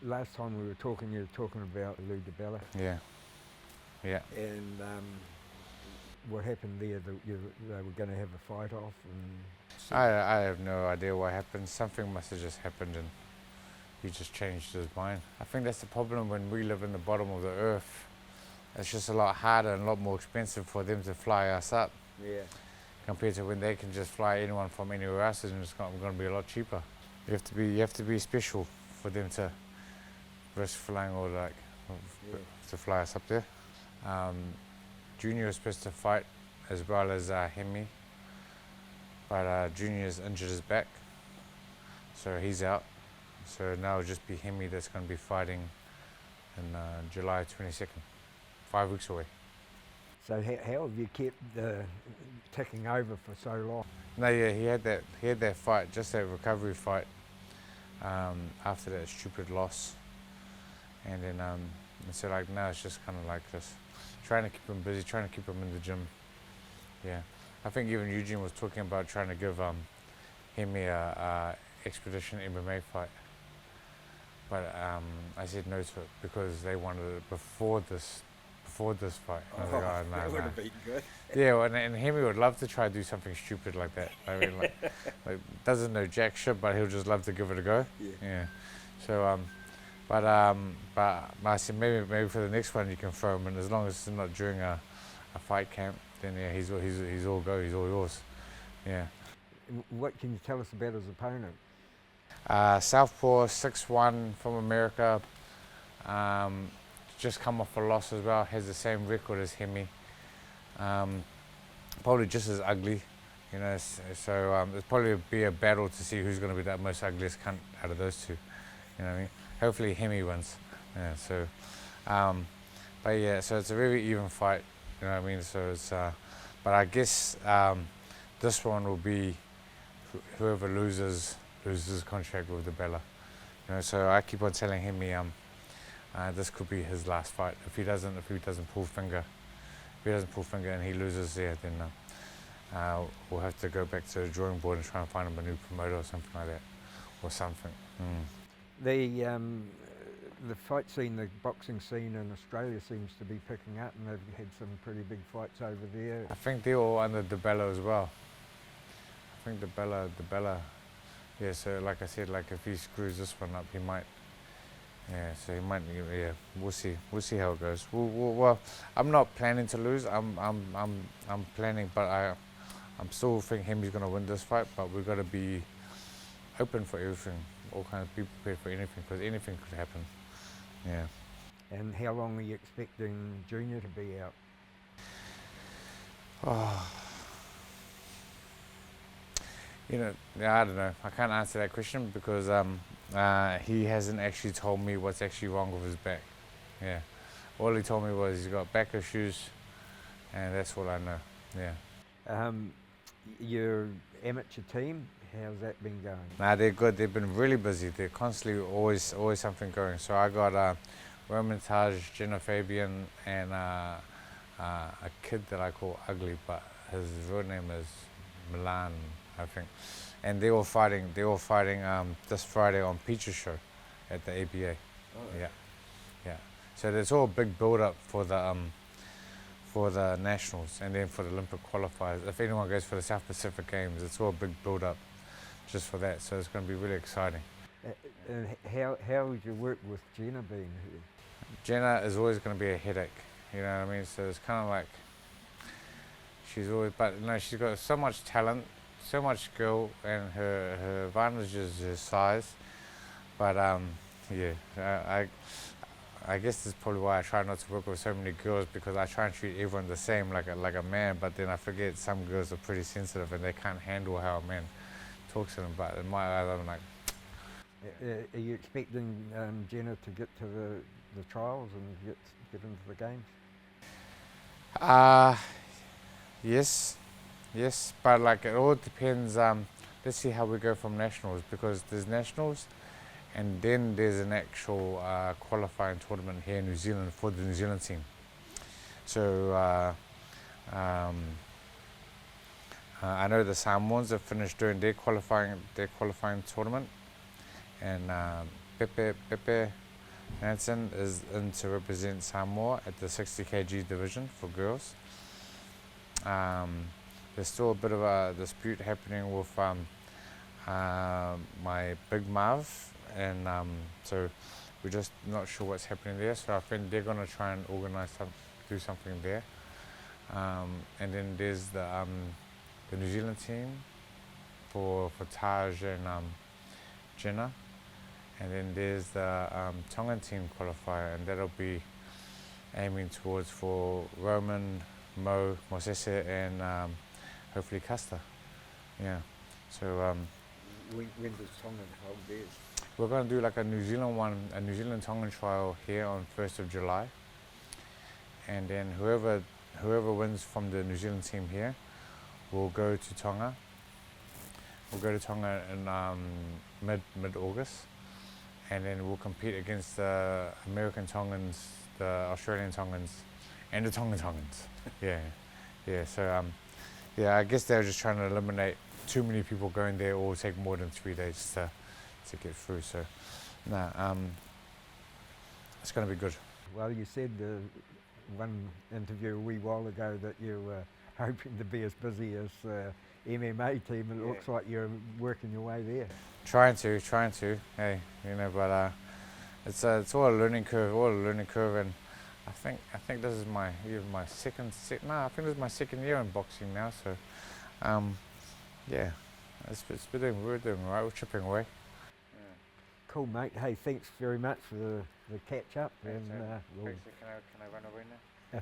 last time we were talking, you were talking about Lou DiBella. Yeah. Yeah. And what happened there? They were going to have a fight off, and I have no idea what happened. Something must have just happened and he just changed his mind. I think that's the problem when we live in the bottom of the earth. It's just a lot harder and a lot more expensive for them to fly us up. Yeah. Compared to when they can just fly anyone from anywhere else, and it's going to be a lot cheaper. You have to be special for them to risk flying or to fly us up there. Junior was supposed to fight as well as Hemi, but Junior's injured his back, so he's out. So now it'll just be Hemi that's going to be fighting in July 22nd, 5 weeks away. So how have you kept ticking over for so long? No, yeah, he had that fight, just that recovery fight, after that stupid loss, and then so like now it's just kind of like this, trying to keep him busy, trying to keep him in the gym. Yeah, I think even Eugene was talking about trying to give him a expedition MMA fight, but I said no to it because they wanted it before this fight. I was like, oh, no, that would no. have been good. Yeah, well, and Hemi would love to try to do something stupid like that. I mean, like doesn't know jack shit, but he'll just love to give it a go. Yeah. So, but I said maybe for the next one you can throw him in, as long as it's not during a fight camp. Then yeah, he's all go, he's all yours. Yeah. What can you tell us about his opponent? Southpaw, 6'1" from America. Just come off a loss as well, has the same record as Hemi. Probably just as ugly, you know, so it'll probably be a battle to see who's going to be the most ugliest cunt out of those two, you know what I mean? Hopefully Hemi wins, yeah, so, but yeah, so it's a very even fight, you know what I mean, so it's, but I guess this one will be whoever loses contract with DiBella, you know, so I keep on telling Hemi, this could be his last fight. If he doesn't pull finger, and he loses there, then we'll have to go back to the drawing board and try and find him a new promoter or something like that, or something. The fight scene, the boxing scene in Australia seems to be picking up, and they've had some pretty big fights over there. I think they're all under DiBella as well. I think DiBella, yeah. So like I said, like if he screws this one up, he might. Yeah, so he might. Yeah, we'll see how it goes. Well, I'm not planning to lose. I'm planning, but I'm still thinking Hemi's gonna win this fight. But we've got to be open for everything. All kinds of be prepared for anything, because anything could happen. Yeah. And how long are you expecting Junior to be out? Oh. You know, I don't know. I can't answer that question because he hasn't actually told me what's actually wrong with his back. Yeah. All he told me was he's got back issues, and that's all I know. Yeah. Your amateur team, how's that been going? Nah, they're good. They've been really busy. They're constantly always something going. So I got Roman Taj, Genah Fabian, and a kid that I call Ugly, but his real name is Milan, I think. And they're all fighting this Friday on Peach's show at the ABA. Oh. Yeah. So there's all a big build up for the nationals and then for the Olympic qualifiers. If anyone goes for the South Pacific Games, it's all a big build up just for that. So it's going to be really exciting. And how would your work with Genah been? Genah is always going to be a headache, you know what I mean? So it's kind of like she's always, but you know, she's got so much talent, so much skill, and her advantage is her size. But yeah, I guess that's probably why I try not to work with so many girls, because I try and treat everyone the same, like a man. But then I forget some girls are pretty sensitive and they can't handle how a man talks to them. But in my eyes, I'm like. Are you expecting Genah to get to the trials and get into the games? Yes, but like it all depends. Let's see how we go from nationals, because there's nationals, and then there's an actual qualifying tournament here in New Zealand for the New Zealand team. So I know the Samoans have finished doing their qualifying tournament, and Pepe Nansen is in to represent Samoa at the 60 kg division for girls. There's still a bit of a dispute happening with my big Marv, and so we're just not sure what's happening there. So I think they're going to try and do something there. And then there's the New Zealand team for Taj and Genah. And then there's the Tongan team qualifier, and that'll be aiming towards for Roman, Mo, Mosese, and hopefully Custer. Yeah. So When does Tongan hold theirs? we're going to do like a New Zealand Tongan trial here on 1st of July. And then whoever wins from the New Zealand team here will go to Tonga. We'll go to Tonga in mid-August. And then we'll compete against the American Tongans, the Australian Tongans, and the Tongan Tongans. Yeah. So I guess they're just trying to eliminate too many people going there, or take more than 3 days to get through. So, it's going to be good. Well, you said one interview a wee while ago that you were hoping to be as busy as MMA team, and it looks like you're working your way there. Trying to. Hey, but it's all a learning curve, and I think this is my second year in boxing now. So, yeah, we're doing all right. We're chipping away. Cool, mate. Hey, thanks very much for the catch up. Thanks, And Can I run away now?